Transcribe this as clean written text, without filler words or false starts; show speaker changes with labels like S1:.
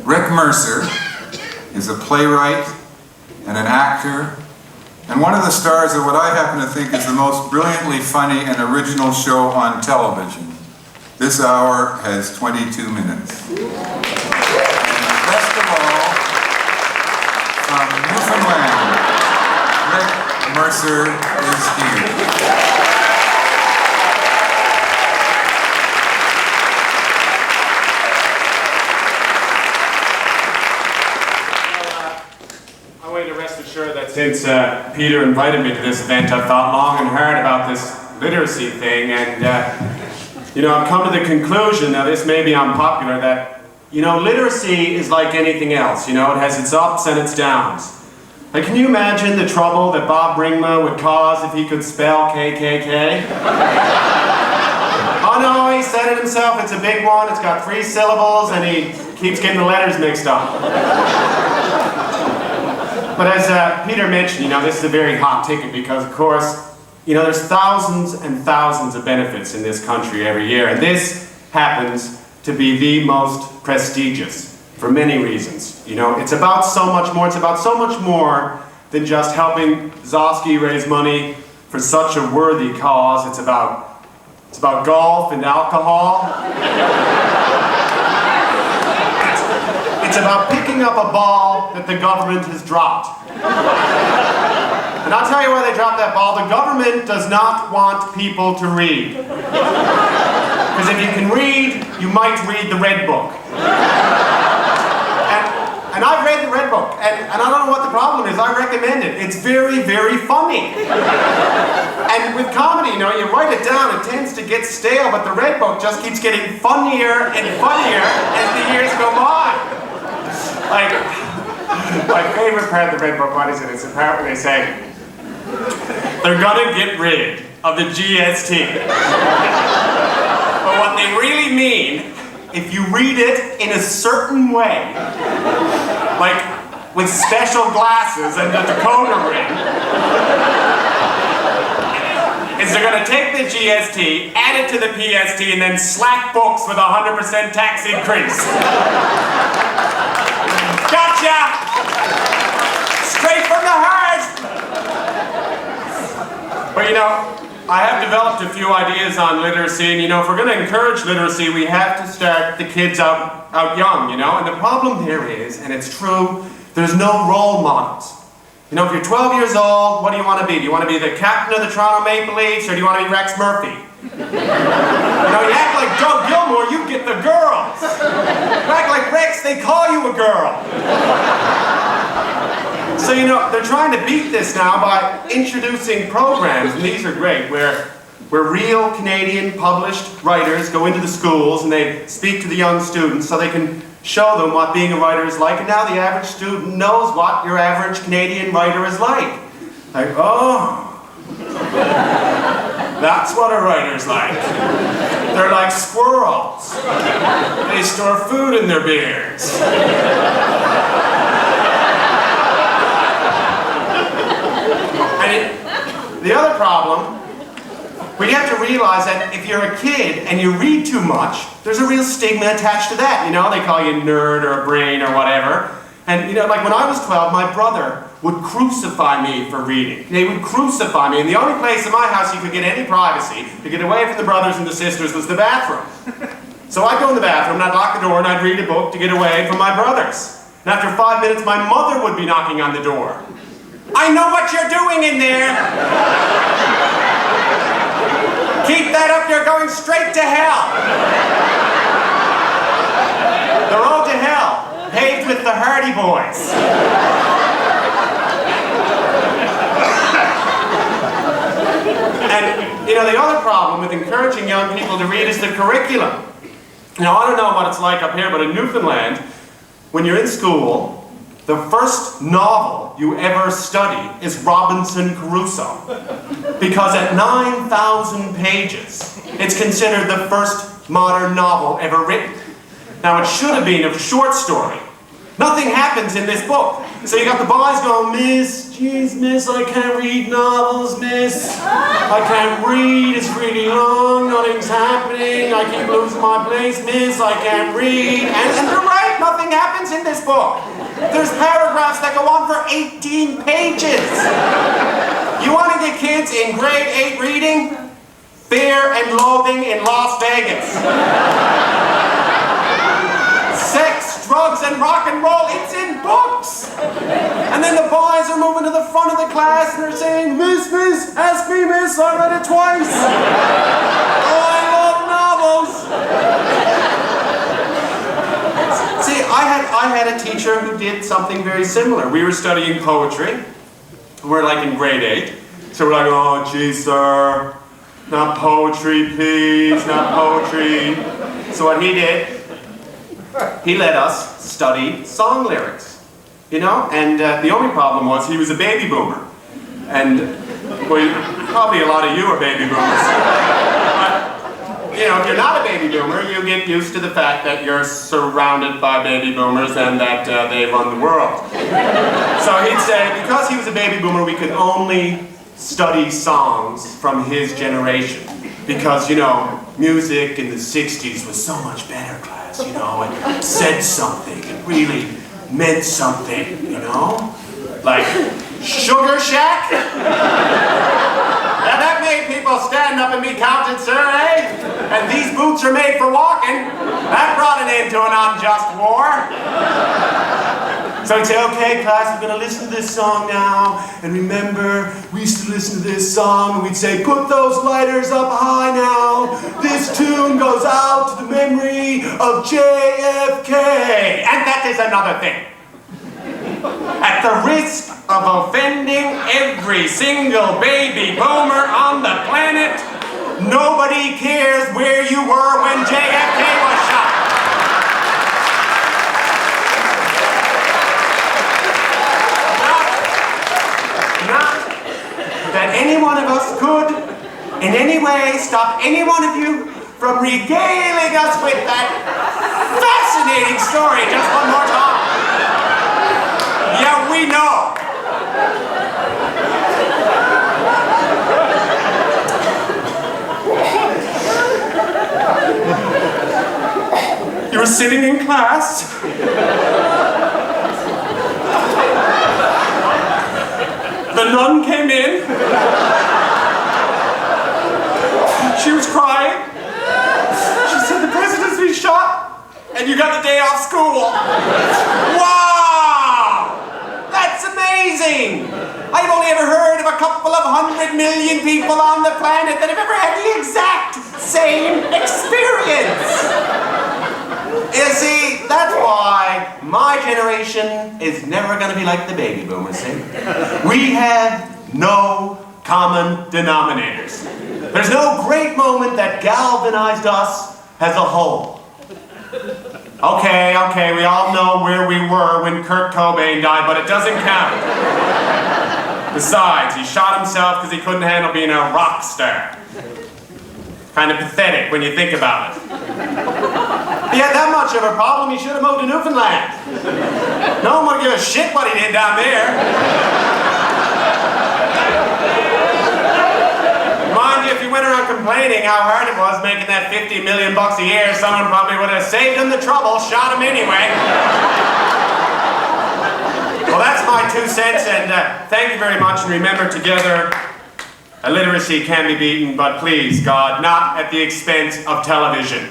S1: Rick Mercer is a playwright and an actor and one of the stars of what I happen to think is the most brilliantly funny and original show on television. This hour has 22 minutes. And best of all, from Newfoundland, Rick Mercer is here.
S2: That since Peter invited me to this event, I've thought long and hard about this literacy thing, and I've come to the conclusion, now this may be unpopular, that literacy is like anything else. It has its ups and its downs. Like, can you imagine the trouble that Bob Ringma would cause if he could spell KKK? Oh no, he said it himself, it's a big one, it's got 3 syllables, and he keeps getting the letters mixed up. But as Peter mentioned, this is a very hot ticket because, of course, there's thousands and thousands of benefits in this country every year, and this happens to be the most prestigious for many reasons. It's about so much more. It's about so much more than just helping Zosky raise money for such a worthy cause. It's about golf and alcohol. It's about picking up a ball that the government has dropped. And I'll tell you why they dropped that ball. The government does not want people to read. Because if you can read, you might read the Red Book. And I've read the Red Book, and I don't know what the problem is. I recommend it. It's very, very funny. And with comedy, you write it down, it tends to get stale, but the Red Book just keeps getting funnier and funnier as the years go by. Like, my favorite part of the Red Book, what is it? It's the part where they say, they're gonna get rid of the GST. But what they really mean, if you read it in a certain way, like with special glasses and the decoder ring, is they're gonna take the GST, add it to the PST, and then slap books with 100% tax increase. Gotcha! Straight from the heart! But I have developed a few ideas on literacy, and if we're going to encourage literacy, we have to start the kids out young, and the problem here is, and it's true, there's no role models. If you're 12 years old, what do you want to be? Do you want to be the captain of the Toronto Maple Leafs, or do you want to be Rex Murphy? You act like Doug Gilmore, you get the girls. You act like Rex, they call you a girl. So, they're trying to beat this now by introducing programs, and these are great, where real Canadian published writers go into the schools and they speak to the young students so they can show them what being a writer is like, and now the average student knows what your average Canadian writer is like. Like, oh, that's what a writer's like. They're like squirrels. They store food in their beards. The other problem, we have to realize that if you're a kid and you read too much, there's a real stigma attached to that. They call you a nerd or a brain or whatever. And like when I was 12, my brother would crucify me for reading. They would crucify me, and the only place in my house you could get any privacy to get away from the brothers and the sisters was the bathroom. So I'd go in the bathroom and I'd lock the door and I'd read a book to get away from my brothers. And after 5 minutes, my mother would be knocking on the door. I know what you're doing in there! Keep that up, you're going straight to hell! The road to hell, paved with the Hardy Boys. And, the other problem with encouraging young people to read is the curriculum. I don't know what it's like up here, but in Newfoundland, when you're in school, the first novel you ever study is Robinson Crusoe. Because at 9,000 pages, it's considered the first modern novel ever written. Now, it should have been a short story. Nothing happens in this book. So you got the boys going, Miss, geez, Miss, I can't read novels, Miss. I can't read, it's really long, nothing's happening. I keep losing my place, Miss, I can't read. And they're right, nothing happens. happens in this book. There's paragraphs that go on for 18 pages. You want to get kids in grade 8 reading? Fear and Loathing in Las Vegas. Sex, drugs, and rock and roll, it's in books. And then the boys are moving to the front of the class and they're saying, Miss, ask me, miss, I read it twice. Oh, I love novels. See, I had a teacher who did something very similar. We were studying poetry. We're like in grade 8. So we're like, oh, geez, sir, not poetry, please, not poetry. So what he did, he let us study song lyrics, you know? And the only problem was he was a baby boomer. And, well, probably a lot of you are baby boomers. But, you know, if you're not a baby boomer, you get used to the fact that you're surrounded by baby boomers and that they run the world. So he'd say, because he was a baby boomer, we could only study songs from his generation. Because, you know, music in the 60s was so much better, class, you know, it said something, it really meant something, you know? Like, Sugar Shack? Now that made people stand up and be counted, sir, eh? And these boots are made for walking. That brought an end to an unjust war. So he'd say, okay, class, we're going to listen to this song now. And remember, we used to listen to this song, and we'd say, put those lighters up high now. This tune goes out to the memory of JFK. And that is another thing. At the risk of offending every single baby boomer on the planet, nobody cares where you were when JFK was shot. That any one of us could, in any way, stop any one of you from regaling us with that fascinating story just one more time. Yeah, we know. You were sitting in class. The nun came in. She was crying. She said, the president's been shot, and you got the day off school. Wow! That's amazing! I've only ever heard of a couple of 100 million people on the planet that have ever had the exact same experience. You see, that's why my generation is never going to be like the baby boomers, see? We have no common denominators. There's no great moment that galvanized us as a whole. Okay, we all know where we were when Kurt Cobain died, but it doesn't count. Besides, he shot himself because he couldn't handle being a rock star. Kind of pathetic when you think about it. If he had that much of a problem, he should have moved to Newfoundland. No one would give a shit what he did down there. Mind you, if he went around complaining how hard it was making that $50 million a year, someone probably would have saved him the trouble, shot him anyway. Well, that's my 2 cents, and thank you very much, and remember, together, illiteracy can be beaten, but please, God, not at the expense of television.